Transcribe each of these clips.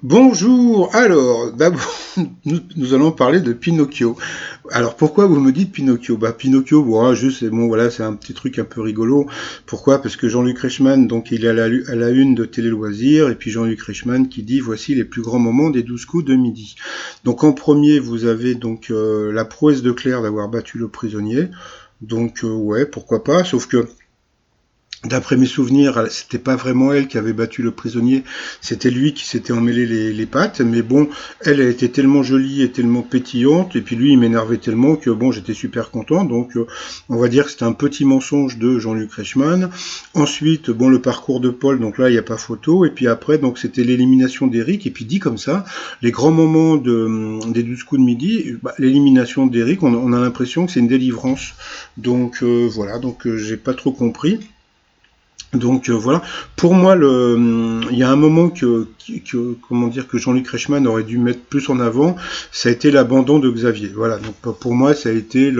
Bonjour, alors d'abord nous allons parler de Pinocchio. Alors pourquoi vous me dites Pinocchio? Bah Pinocchio, bon, juste c'est bon voilà, c'est un petit truc un peu rigolo. Pourquoi? Parce que Jean-Luc Reichmann, donc il est à la une de Télé Loisirs, et puis Jean-Luc Reichmann qui dit voici les plus grands moments des 12 coups de midi. Donc en premier vous avez donc la prouesse de Claire d'avoir battu le prisonnier. Donc ouais, pourquoi pas, sauf que d'après mes souvenirs, c'était pas vraiment elle qui avait battu le prisonnier, c'était lui qui s'était emmêlé les pattes. Mais bon, elle était tellement jolie et tellement pétillante, et puis lui, il m'énervait tellement que bon, j'étais super content. Donc, on va dire que c'était un petit mensonge de Jean-Luc Reichmann. Ensuite, bon, le parcours de Paul, donc là, il n'y a pas photo. Et puis après, donc c'était l'élimination d'Eric. Et puis dit comme ça, les grands moments des 12 coups de midi, bah, l'élimination d'Eric, on a l'impression que c'est une délivrance. Donc voilà, donc j'ai pas trop compris. Donc voilà, pour moi, il y a un moment comment dire, que Jean-Luc Reichmann aurait dû mettre plus en avant, ça a été l'abandon de Xavier. Voilà, donc pour moi, ça a été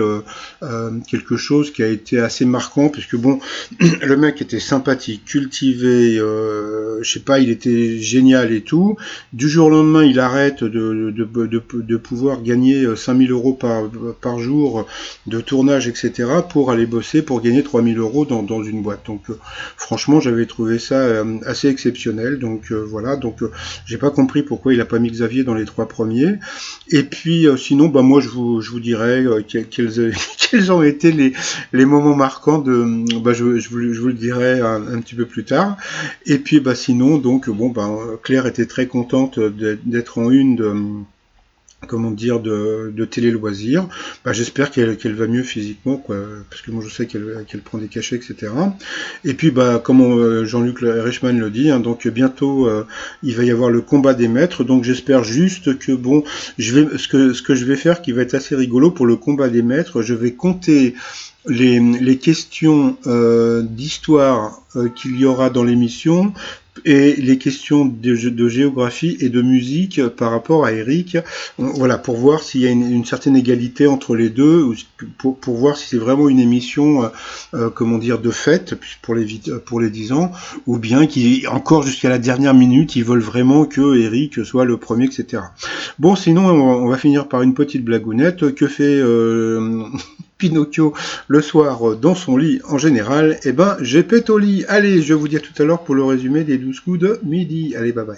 quelque chose qui a été assez marquant, puisque bon, le mec était sympathique, cultivé, je sais pas, il était génial et tout. Du jour au lendemain, il arrête de pouvoir gagner 5000 euros par jour de tournage, etc., pour aller bosser, pour gagner 3000 euros dans une boîte. Donc franchement, j'avais trouvé ça assez exceptionnel. Donc voilà, donc j'ai pas compris pourquoi il a pas mis Xavier dans les trois premiers. Et puis sinon, bah moi je vous dirais quels ont été les moments marquants de, bah je vous le dirai un petit peu plus tard. Et puis bah sinon donc bon bah Claire était très contente d'être en une de comment dire, de télé loisirs. Bah, j'espère qu'elle va mieux physiquement, quoi, parce que moi je sais qu'elle prend des cachets, etc. Et puis bah comme Jean-Luc Reichmann le dit, hein, donc bientôt il va y avoir le combat des maîtres. Donc j'espère juste que bon, ce que je vais faire, qui va être assez rigolo pour le combat des maîtres, je vais compter les questions d'histoire qu'il y aura dans l'émission et les questions de géographie et de musique par rapport à Eric, voilà, pour voir s'il y a une certaine égalité entre les deux, ou pour voir si c'est vraiment une émission, comment dire, de fête pour les 10 ans, ou bien qui encore jusqu'à la dernière minute, ils veulent vraiment que Eric soit le premier, etc. Bon, sinon, on va finir par une petite blagounette. Que fait Pinocchio le soir dans son lit en général? Eh ben, j'ai pète au lit. Allez, je vous dis à tout à l'heure pour le résumé des 12 coups de midi. Allez, bye bye.